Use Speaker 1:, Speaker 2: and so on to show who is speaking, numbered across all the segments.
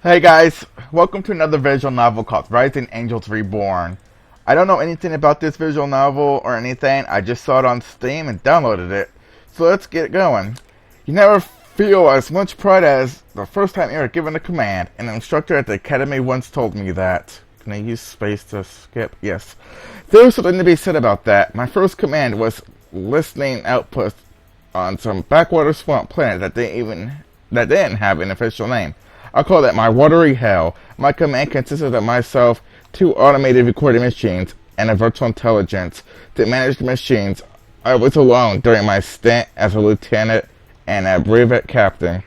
Speaker 1: Hey guys, welcome to another visual novel called Rising Angels Reborn. I don't know anything about this visual novel or anything, I just saw it on Steam and downloaded it. So let's get going. You never feel as much pride as the first time you were given a command. An instructor at the academy once told me that. Can I use space to skip? Yes. There's something to be said about that. My first command was listening outpost on some backwater swamp planet that didn't have an official name. I'll call that my watery hell. My command consisted of myself, two automated recording machines, and a virtual intelligence to manage the machines. I was alone during my stint as a lieutenant and a brevet captain.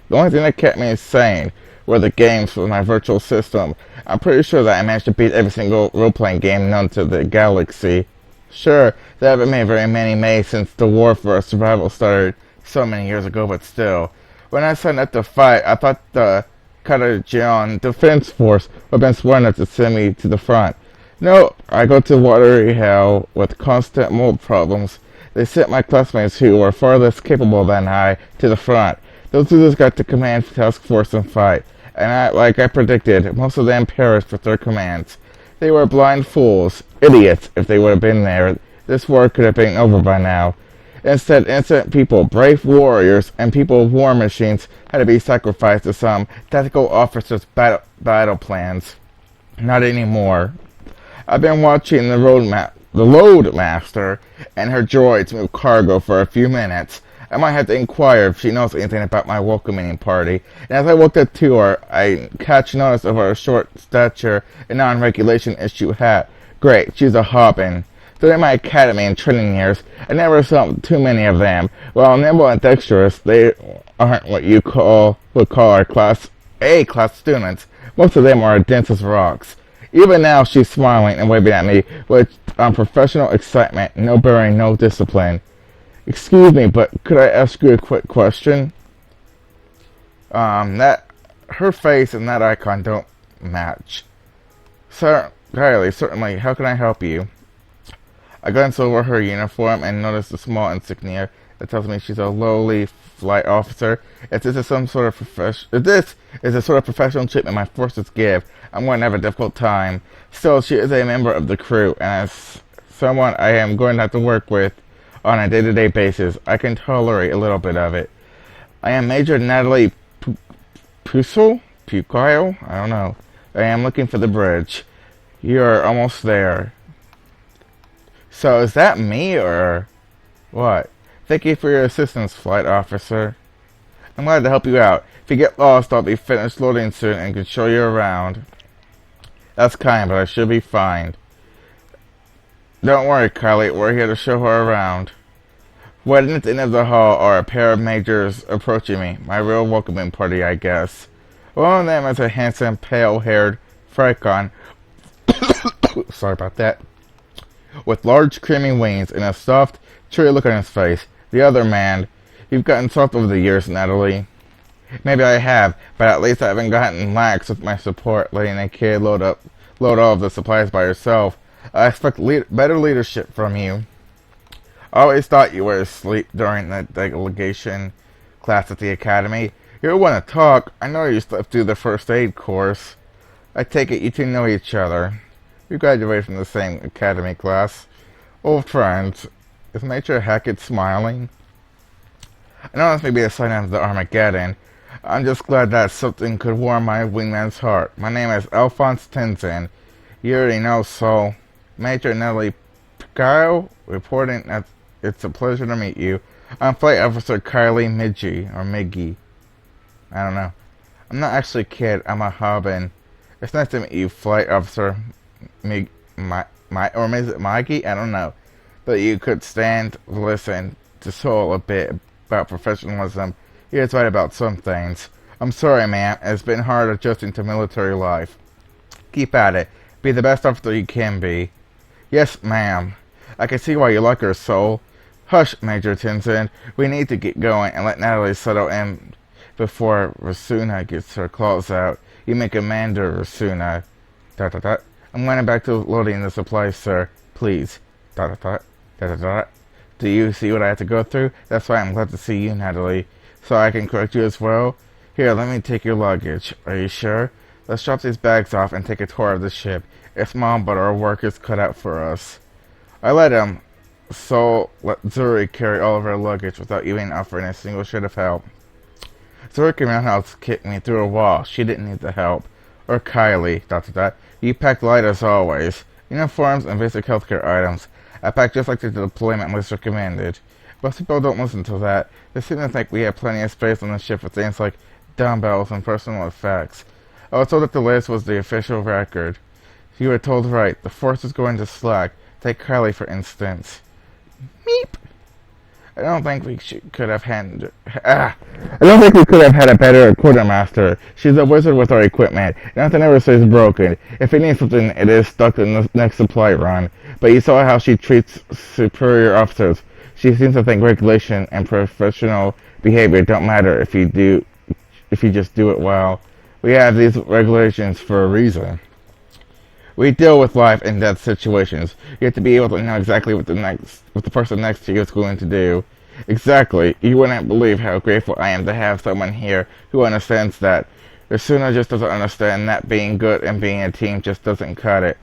Speaker 1: The only thing that kept me sane were the games for my virtual system. I'm pretty sure that I managed to beat every single role-playing game known to the galaxy. Sure, there haven't been very many made since the war for survival started so many years ago, but still. When I signed up to fight, I thought the Katajian Defense Force would have been smart enough to send me to the front. No, I go to watery hell with constant mold problems. They sent my classmates who were far less capable than I to the front. Those losers got to command task force and fight, and like I predicted, most of them perished with their commands. They were blind fools, idiots. If they would have been there, this war could have been over by now. Instead, innocent people, brave warriors, and people with war machines had to be sacrificed to some tactical officer's battle plans. Not anymore. I've been watching the Loadmaster and her droids move cargo for a few minutes. I might have to inquire if she knows anything about my welcoming party. And as I walked up to her, I catch notice of her short stature and non-regulation issue hat. Great, she's a Hobbin. During my academy and training years, I never saw too many of them. While nimble and dexterous, they aren't what you would call our class A-class students. Most of them are dense as rocks. Even now, she's smiling and waving at me with professional excitement, no bearing, no discipline. Excuse me, but could I ask you a quick question? That her face and that icon don't match. Sir, Kylie, certainly. How can I help you? I glance over her uniform and notice the small insignia that tells me she's a lowly flight officer. If this is some sort of professional treatment my forces give, I'm going to have a difficult time. Still, she is a member of the crew, and as someone I am going to have to work with on a day-to-day basis, I can tolerate a little bit of it. I am Major Natalie Pucile? I don't know. I am looking for the bridge. You're almost there. So is that me, or what? Thank you for your assistance, flight officer. I'm glad to help you out. If you get lost, I'll be finished loading soon and can show you around. That's kind, but I should be fine. Don't worry, Kylie, we're here to show her around. Waiting at the end of the hall are a pair of majors approaching me. My real welcoming party, I guess. One of them is a handsome, pale-haired Fricon. Sorry about that. With large creamy wings and a soft, cheery look on his face. The other man, you've gotten soft over the years, Natalie. Maybe I have, but at least I haven't gotten lax with my support, letting a kid load all of the supplies by herself. I expect better leadership from you. I always thought you were asleep during the delegation class at the academy. You're one to talk. I know you slept through the first aid course. I take it you two know each other. We graduated from the same academy class. Old friends. Is Major Hackett smiling? I know this may be a sign of the Armageddon. I'm just glad that something could warm my wingman's heart. My name is Alphonse Tenzin. You already know, so... Major Nellie Picaro, reporting that it's a pleasure to meet you. I'm Flight Officer Kylie Miggy. I don't know. I'm not actually a kid, I'm a Hobbin. It's nice to meet you, Flight Officer or is it Maggie? I don't know. But you could stand to listen to Soul a bit about professionalism. He is right about some things. I'm sorry, ma'am. It's been hard adjusting to military life. Keep at it. Be the best officer you can be. Yes, ma'am. I can see why you like her, Soul. Hush, Major Tenzin. We need to get going and let Natalie settle in before Rasuna gets her claws out. You may command her, Rasuna. ... I'm going back to loading the supplies, sir. Please. ... Do you see what I have to go through? That's why I'm glad to see you, Natalie. So I can correct you as well. Here, let me take your luggage. Are you sure? Let's drop these bags off and take a tour of the ship. It's small, but our work is cut out for us. I let him, so let Zuri carry all of our luggage without even offering a single shred of help. Zuri came roundhouse kicked me through a wall. She didn't need the help. Or Kylie, You packed light as always. Uniforms and basic healthcare items. I packed just like the deployment list recommended. Most people don't listen to that. They seem to think we have plenty of space on the ship for things like dumbbells and personal effects. I was told that the list was the official record. You were told right. The force is going to slack. Take Kylie, for instance. Meep. I don't think we could have had. I don't think we could have had a better quartermaster. She's a wizard with our equipment. Nothing ever stays broken. If it needs something, it is stuck in the next supply run. But you saw how she treats superior officers. She seems to think regulation and professional behavior don't matter if you just do it well. We have these regulations for a reason. We deal with life and death situations. You have to be able to know exactly what the person next to you is going to do. Exactly. You wouldn't believe how grateful I am to have someone here who understands that. Sooner just doesn't understand that being good and being a team just doesn't cut it.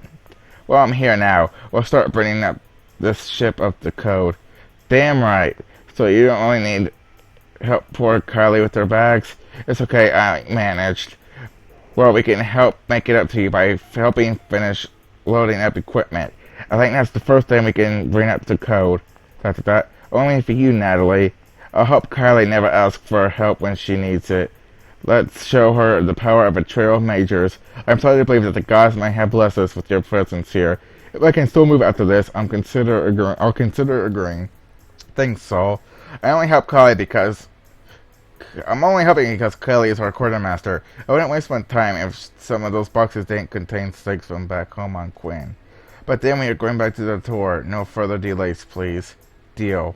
Speaker 1: Well, I'm here now. We'll start bringing up this ship up to code. Damn right. So you don't really need help poor Kylie with her bags? It's okay, I managed. Well, we can help make it up to you by helping finish loading up equipment. I think that's the first thing we can bring up to code. Only for you, Natalie. I'll help Kylie never ask for help when she needs it. Let's show her the power of a trio of majors. I'm sorry to believe that the gods might have blessed us with your presence here. If I can still move after this, I'll consider agreeing. Thanks, Saul. I'm only helping because Kelly is our quartermaster. I wouldn't waste my time if some of those boxes didn't contain steaks from back home on Quinn. But then we are going back to the tour. No further delays, please. Deal.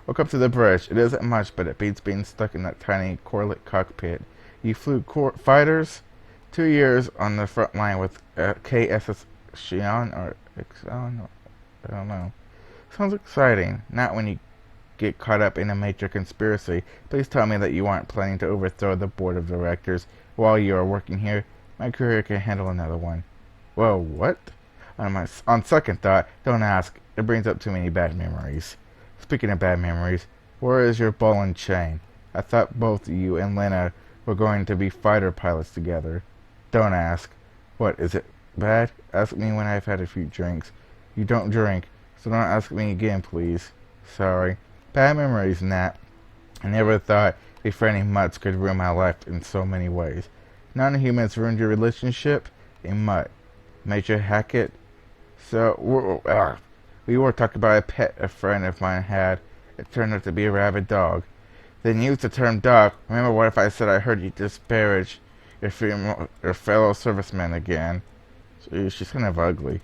Speaker 1: Welcome to the bridge. It isn't much, but it beats being stuck in that tiny correlate cockpit. You flew fighters? 2 years on the front line with KSS Xion or Exxon? I don't know. Sounds exciting. Not when you get caught up in a major conspiracy. Please tell me that you aren't planning to overthrow the board of directors while you are working here. My career can handle another one. Whoa, what? On second thought, don't ask. It brings up too many bad memories. Speaking of bad memories, where is your ball and chain? I thought both you and Lena were going to be fighter pilots together. Don't ask. What, is it bad? Ask me when I've had a few drinks. You don't drink, so don't ask me again, please. Sorry. Bad memories, Nat. I never thought befriending mutts could ruin my life in so many ways. Non-humans ruined your relationship? A mutt. Major Hackett? So, we were talking about a pet a friend of mine had. It turned out to be a rabid dog. Then use the term dog. Remember what if I said I heard you disparage your fellow servicemen again? She's kind of ugly.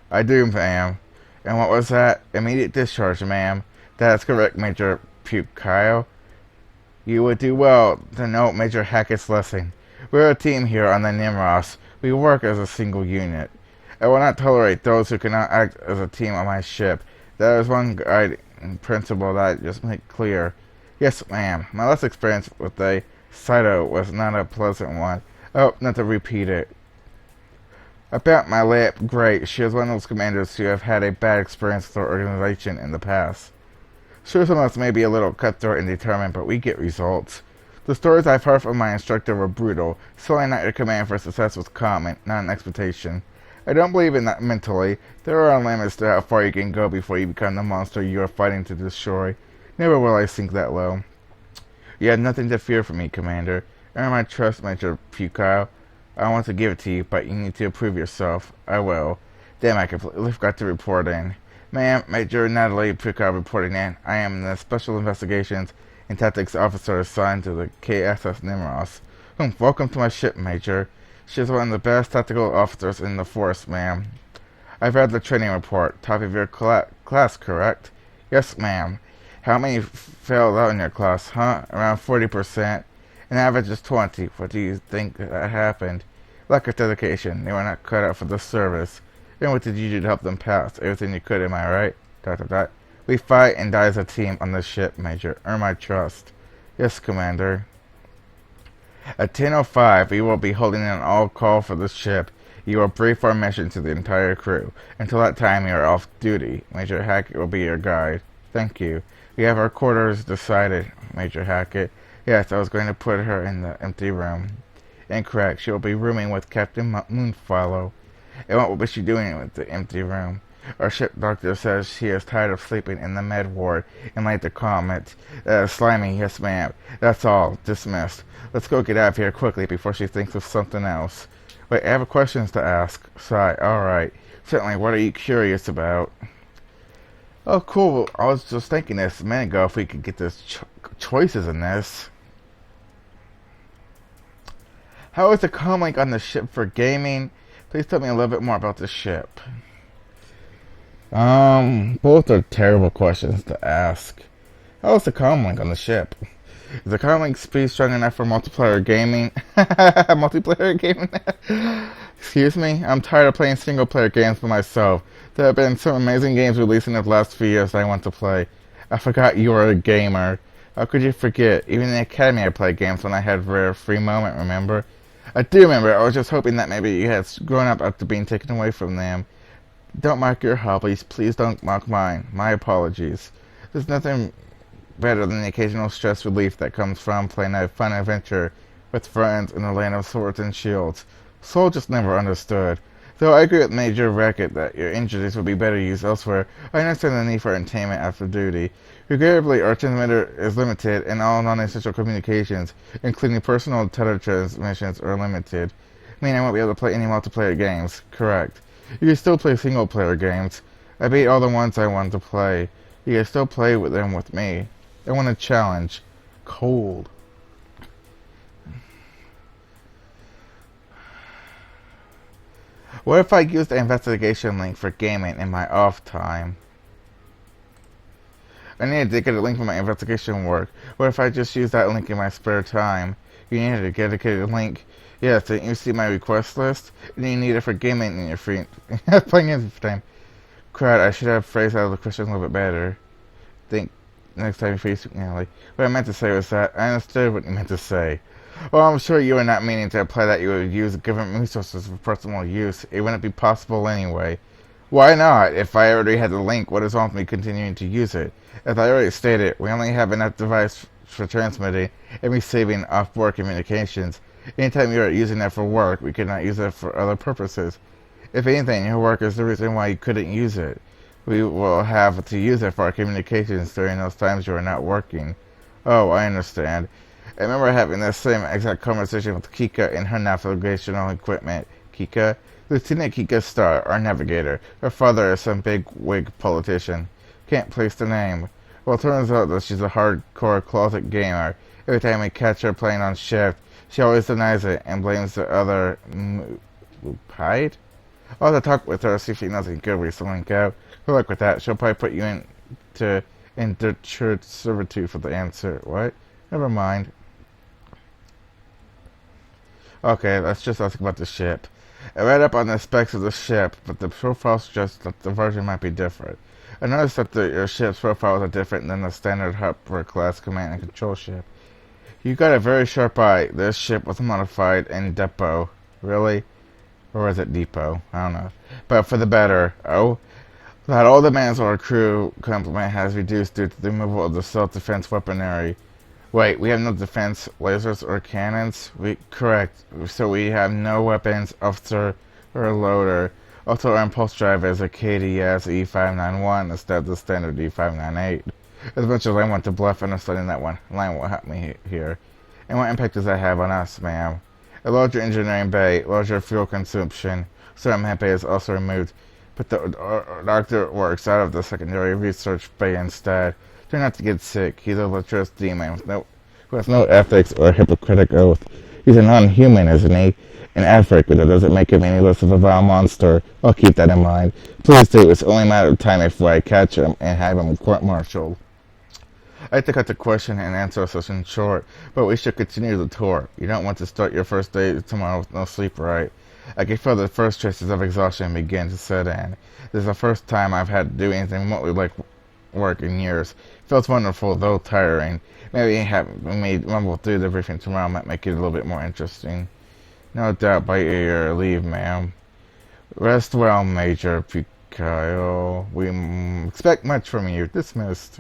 Speaker 1: I do, ma'am. And what was that? Immediate discharge, ma'am. That's correct, Major Puke-Kyle. You would do well to note Major Hackett's lesson. We're a team here on the Nimros. We work as a single unit. I will not tolerate those who cannot act as a team on my ship. That is one guiding principle that I just make clear. Yes, ma'am. My last experience with a Saito was not a pleasant one. I hope not to repeat it. About my lip, great. She is one of those commanders who have had a bad experience with our organization in the past. Sure, some of us may be a little cutthroat and determined, but we get results. The stories I've heard from my instructor were brutal. Selling out your command for success was common, not an expectation. I don't believe in that mentally. There are limits to how far you can go before you become the monster you are fighting to destroy. Never will I sink that low. You have nothing to fear from me, Commander. Earn my trust, Major Puke-Kyle. I want to give it to you, but you need to prove yourself. I will. Damn, I completely forgot to report in. Ma'am, Major Natalie Puke-Kyle reporting in. I am the Special Investigations and Tactics Officer assigned to the KSS Nimros. Welcome to my ship, Major. She is one of the best tactical officers in the force, ma'am. I've read the training report. Top of your class, correct? Yes, ma'am. How many failed out in your class, huh? Around 40%. An average is 20. What do you think that happened? Lack of dedication. They were not cut out for the service. And what did you do to help them pass? Everything you could, am I right? We fight and die as a team on this ship, Major. Earn my trust. Yes, Commander. At 10:05, we will be holding an all-call for the ship. You will brief our mission to the entire crew. Until that time, you are off duty. Major Hackett will be your guide. Thank you. We have our quarters decided, Major Hackett. Yes, I was going to put her in the empty room. Incorrect. She will be rooming with Captain Moonfollow. And what will she doing with the empty room? Our ship doctor says she is tired of sleeping in the med ward and like to comment. Slimy, yes ma'am. That's all. Dismissed. Let's go get out of here quickly before she thinks of something else. Wait, I have questions to ask. Sigh. Alright. Certainly, what are you curious about? Oh, cool. I was just thinking this a minute ago if we could get this choices in this. How is the comlink on the ship for gaming? Please tell me a little bit more about the ship. Both are terrible questions to ask. How is the comlink on the ship? Is the comlink speed strong enough for multiplayer gaming? Multiplayer gaming? Excuse me? I'm tired of playing single-player games for myself. There have been some amazing games released in the last few years that I want to play. I forgot you were a gamer. How could you forget? Even in the academy I played games when I had rare free moment, remember? I do remember. I was just hoping that maybe you had grown up after being taken away from them. Don't mock your hobbies. Please don't mock mine. My apologies. There's nothing better than the occasional stress relief that comes from playing a fun adventure with friends in the land of swords and shields. Soul just never understood. Though I agree with Major Racket that your injuries would be better used elsewhere, I understand the need for entertainment after duty. Regrettably, our transmitter is limited, and all non-essential communications, including personal teletransmissions, are limited. Meaning I won't be able to play any multiplayer games. Correct. You can still play single-player games. I beat all the ones I wanted to play. You can still play with them with me. I want a challenge. Cold. What if I use the investigation link for gaming in my off time? I need to get a link for my investigation work. What if I just use that link in my spare time? You need a dedicated link. Yes, didn't you see my request list? And you need it for gaming in your free playing in free time. Crud, I should have phrased out the question a little bit better. Think next time you face Nelly. What I meant to say was that I understood what you meant to say. Well, I'm sure you were not meaning to imply that you would use government resources for personal use. It wouldn't be possible anyway. Why not? If I already had the link, what is wrong with me continuing to use it? As I already stated, we only have enough device for transmitting and receiving off-board communications. Anytime you are using that for work, we could not use it for other purposes. If anything, your work is the reason why you couldn't use it. We will have to use it for our communications during those times you are not working. Oh, I understand. I remember having the same exact conversation with Kika and her navigational equipment. Kika? Lieutenant Kika Starr, our navigator. Her father is some big wig politician. Can't place the name. Well, it turns out that she's a hardcore closet gamer. Every time we catch her playing on shift, she always denies it and blames the other Hide? I'll have to talk with her, see if she knows any good ways to link out. Good luck with that. She'll probably put you into indentured servitude for the answer. What? Never mind. Okay, let's just ask about the ship. I read up on the specs of the ship, but the profile suggests that the version might be different. I noticed that your ship's profiles are different than the standard Hopper-class command and control ship. You got a very sharp eye. This ship was modified in depot. Really? Or was it depot? I don't know. But for the better. Oh? That all demands of our crew complement has reduced due to the removal of the self-defense weaponry. Wait, we have no defense lasers or cannons? Correct. So we have no weapons, officer, or loader. Also, our impulse drive is a KDS E591 instead of the standard E598. As much as I want to bluff understanding that one line will help me here. And what impact does that have on us, ma'am? A larger engineering bay, larger fuel consumption. Certain bay is also removed, but the doctor works out of the secondary research bay instead. Try not to get sick. He's a lecherous demon who has no ethics or Hippocratic oath. He's a non-human, isn't he? An Afric, but that doesn't make him any less of a vile monster. I'll keep that in mind. Please do. It's only a matter of time before I catch him and have him court-martialed. I had to cut the question and answer session short, but we should continue the tour. You don't want to start your first day tomorrow with no sleep, right? I can feel the first traces of exhaustion begin to set in. This is the first time I've had to do anything remotely like work in years. Feels wonderful, though tiring. Maybe rumble through the briefing tomorrow might make it a little bit more interesting. No doubt by your leave, ma'am. Rest well, Major Picayo. We expect much from you. Dismissed.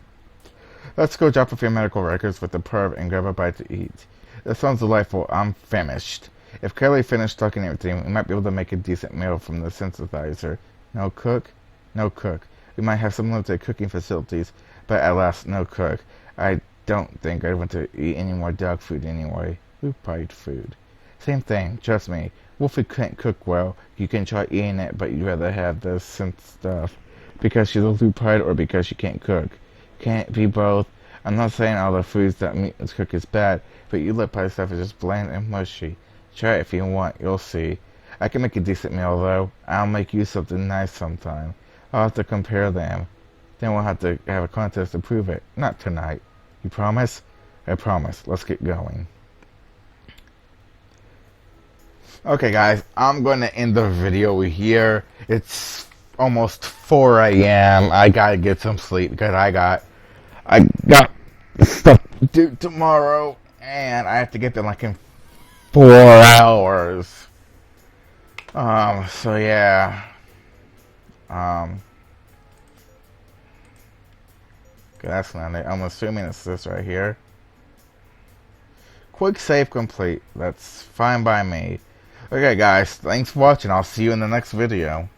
Speaker 1: Let's go drop off your medical records with the perv and grab a bite to eat. That sounds delightful. I'm famished. If Kelly finished talking everything, we might be able to make a decent meal from the synthesizer. No cook? No cook. We might have some limited cooking facilities, but at last, no cook. I don't think I want to eat any more dog food anyway. Loop-eyed food. Same thing, trust me. Wolfie can't cook well. You can try eating it, but you'd rather have the synth stuff. Because she's a loop-eyed or because she can't cook. Can't be both. I'm not saying all the foods that mutants cook is bad, but you loop-eyed stuff is just bland and mushy. Try it if you want, you'll see. I can make a decent meal, though. I'll make you something nice sometime. I'll have to compare them. Then we'll have to have a contest to prove it. Not tonight. You promise? I promise. Let's get going. Okay, guys. I'm going to end the video here. It's almost 4 a.m. I gotta get some sleep because I got stuff to do tomorrow. And I have to get there like in 4 hours. So yeah. Okay, that's not it. I'm assuming it's this right here. Quick save complete. That's fine by me. Okay, guys. Thanks for watching. I'll see you in the next video.